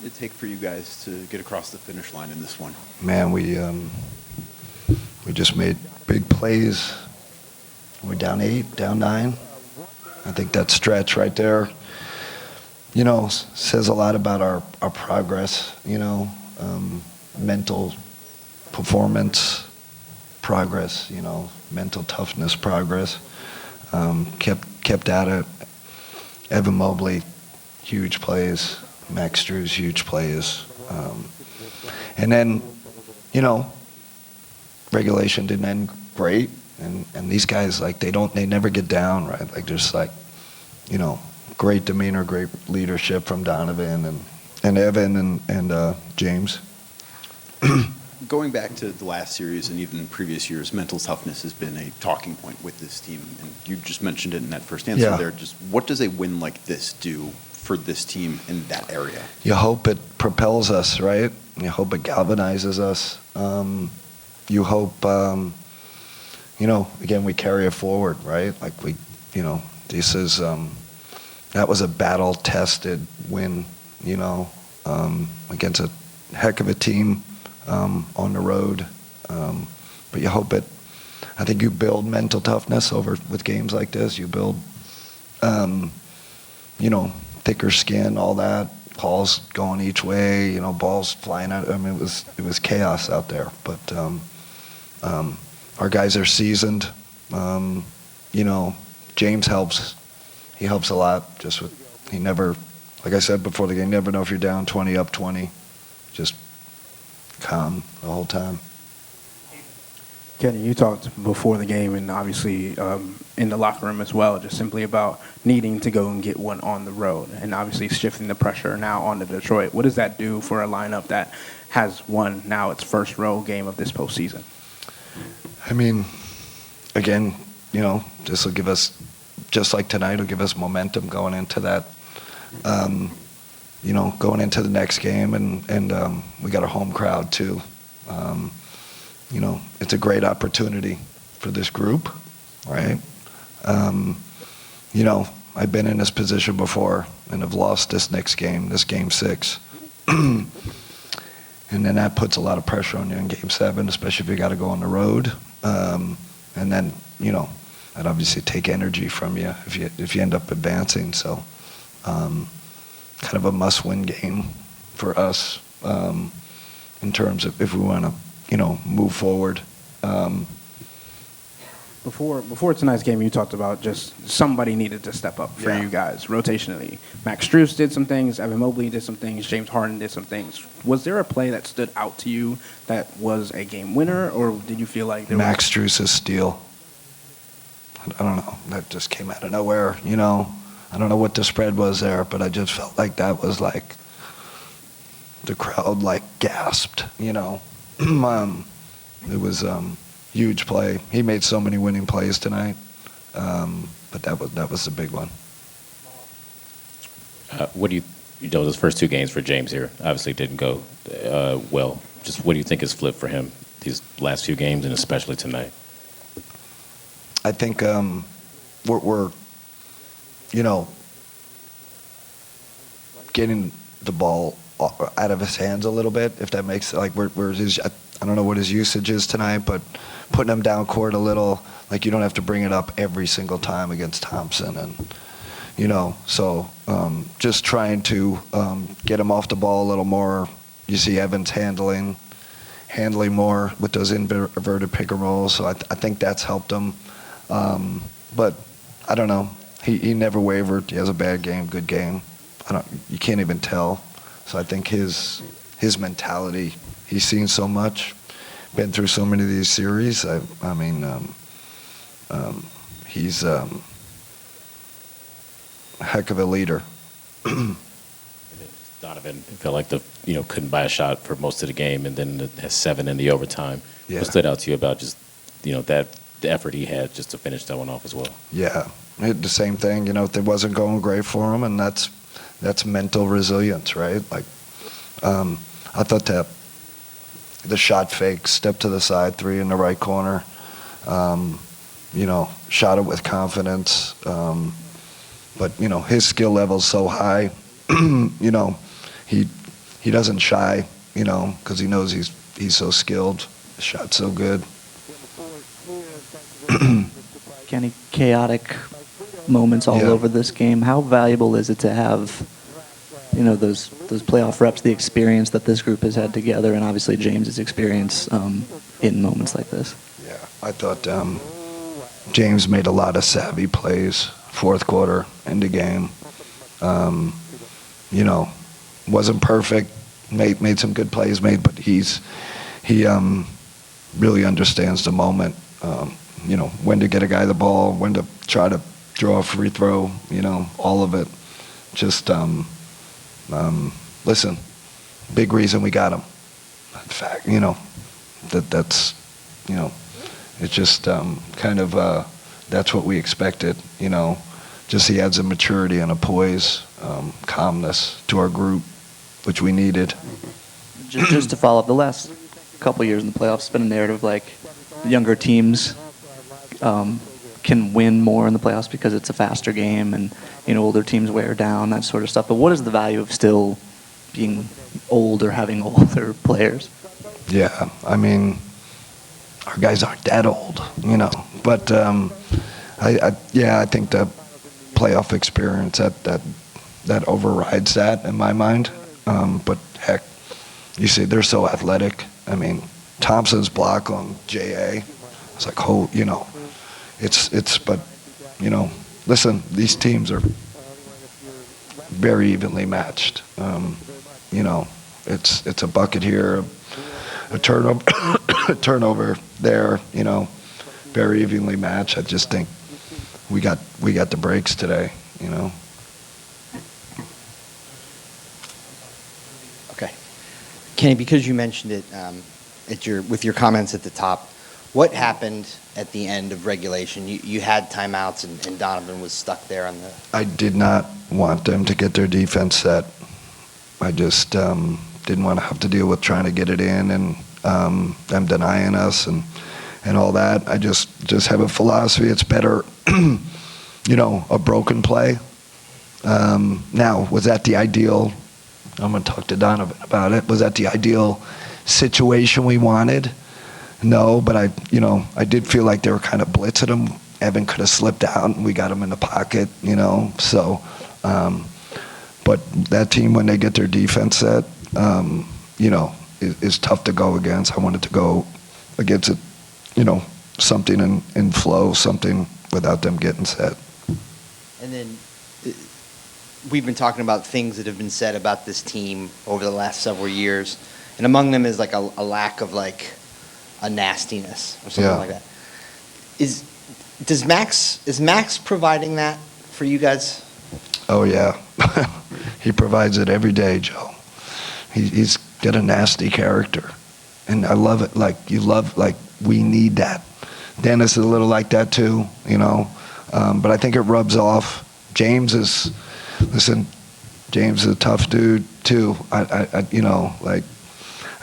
did it take for you guys to get across the finish line in this one? Man, we just made big plays. We're down 8, down 9. I think that stretch right there, says a lot about our progress, mental performance progress, mental toughness progress. Kept at it. Evan Mobley, huge plays. Max Strus, huge plays. And then, regulation didn't end great. And these guys, they never get down, right? Just great demeanor, great leadership from Donovan and Evan and James. Going back to the last series and even previous years, mental toughness has been a talking point with this team. And you just mentioned it in that first answer there. Just what does a win like this do for this team in that area? You hope it propels us, right? You hope it galvanizes us. You hope, again, we carry it forward, right? This is, that was a battle-tested win, against a heck of a team. On the road, but you hope it. I think you build mental toughness with games like this. You build, thicker skin, all that. Calls going each way, balls flying out. I mean, it was chaos out there. But our guys are seasoned. James helps. He helps a lot. He never, like I said before the game, never know if you're down 20, up 20. Just calm the whole time. Kenny, you talked before the game and obviously in the locker room as well, just simply about needing to go and get one on the road and obviously shifting the pressure now onto Detroit. What does that do for a lineup that has won now its first road game of this postseason? I mean, again, this will give us, just like tonight, will give us momentum going into that. Going into the next game, and we got a home crowd too. It's a great opportunity for this group, right? I've been in this position before and have lost this next game, this game 6. And then that puts a lot of pressure on you in game 7, especially if you got to go on the road. And then, that obviously take energy from you if you end up advancing. So, kind of a must-win game for us in terms of if we want to, move forward. Before tonight's game, you talked about just somebody needed to step up for you guys rotationally. Max Strus did some things, Evan Mobley did some things, James Harden did some things. Was there a play that stood out to you that was a game winner, or did you feel like there Max Strus' steal? I don't know. That just came out of nowhere, I don't know what the spread was there, but I just felt like that was the crowd gasped, It was huge play. He made so many winning plays tonight, but that was the big one. What do those first 2 games for James here obviously didn't go well. Just what do you think has flipped for him these last few games and especially tonight? I think we're getting the ball out of his hands a little bit, if that makes where his, I don't know what his usage is tonight, but putting him down court a little, you don't have to bring it up every single time against Thompson, and so just trying to get him off the ball a little more. You see Evans handling more with those inverted pick and rolls, so I think that's helped him. But I don't know. He never wavered. He has a bad game, good game. You can't even tell. So I think his mentality. He's seen so much, been through so many of these series. He's a heck of a leader. Donovan felt like couldn't buy a shot for most of the game, and then has 7 in the overtime. Yeah. What stood out to you about just that the effort he had just to finish that one off as well? Yeah, the same thing. If it wasn't going great for him, and that's mental resilience, right? I thought that the shot fake, step to the side, 3 in the right corner, shot it with confidence. But his skill level's so high. He he doesn't shy, because he knows he's so skilled, shot so good. Kenny, chaotic moments all over this game. How valuable is it to have, those playoff reps, the experience that this group has had together, and obviously James's experience in moments like this? Yeah, I thought James made a lot of savvy plays, fourth quarter, end of game. Wasn't perfect, made some good plays, but he really understands the moment. When to get a guy the ball, when to try to draw a free throw, all of it. Just, listen, big reason we got him. In fact, that's, it's just kind of, that's what we expected, Just he adds a maturity and a poise, calmness to our group, which we needed. Just to follow up, the last couple of years in the playoffs, it's been a narrative like younger teams can win more in the playoffs because it's a faster game and, older teams wear down, that sort of stuff. But what is the value of still being old or having older players? Yeah, I mean, our guys aren't that old, But I think the playoff experience that overrides that in my mind. But heck, you see, they're so athletic. I mean, Thompson's block on JA. It's like, but listen, these teams are very evenly matched. It's a bucket here, a turnover, a turnover there. Very evenly matched. I just think we got the breaks today. Okay, Kenny, because you mentioned it with your comments at the top, what happened at the end of regulation? You had timeouts and Donovan was stuck there on the. I did not want them to get their defense set. I just didn't want to have to deal with trying to get it in and them denying us and all that. I just have a philosophy. It's better, a broken play. Now, was that the ideal? I'm going to talk to Donovan about it. Was that the ideal situation we wanted? No, but I did feel like they were kind of blitzing him. Evan could have slipped out, and we got him in the pocket, So, but that team, when they get their defense set, is tough to go against. I wanted to go against it, something in flow, something without them getting set. And then we've been talking about things that have been said about this team over the last several years, and among them is like a lack of like a nastiness or something like that. Is Max providing that for you guys? Oh yeah, he provides it every day, Joe. He's got a nasty character, and I love it. Like we need that. Dennis is a little like that too, but I think it rubs off. James is a tough dude too. I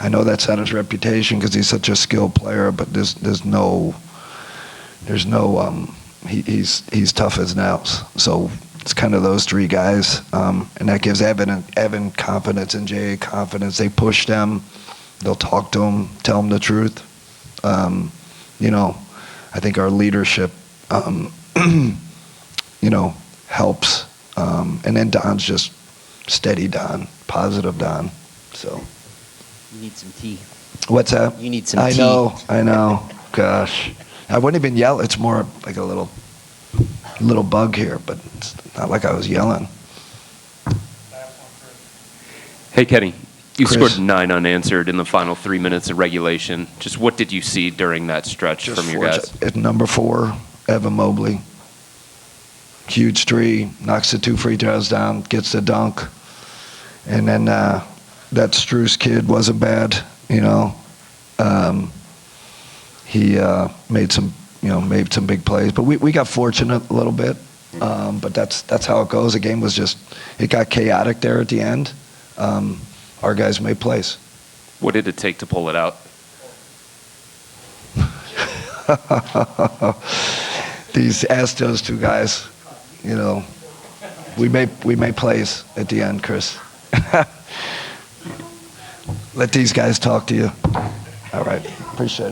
know that's not his reputation because he's such a skilled player, but he's tough as nails. So it's kind of those three guys, and that gives Evan confidence and Jay confidence. They push them, they'll talk to them, tell them the truth. I think our leadership, helps. And then Don's just steady Don, positive Don. So. You need some tea. What's that? You need some tea. I know. Gosh. I wouldn't even yell. It's more like a little bug here, but it's not like I was yelling. Hey, Kenny. You Chris. scored 9 unanswered in the final 3 minutes of regulation. Just what did you see during that stretch from your guys? At number 4, Evan Mobley. Huge 3, knocks the 2 free throws down, gets the dunk. And then that Strus kid wasn't bad, He made some big plays. But we got fortunate a little bit. But that's how it goes. The game was it got chaotic there at the end. Our guys made plays. What did it take to pull it out? Ask those 2 guys. We made plays at the end, Chris. Let these guys talk to you. All right. Appreciate it.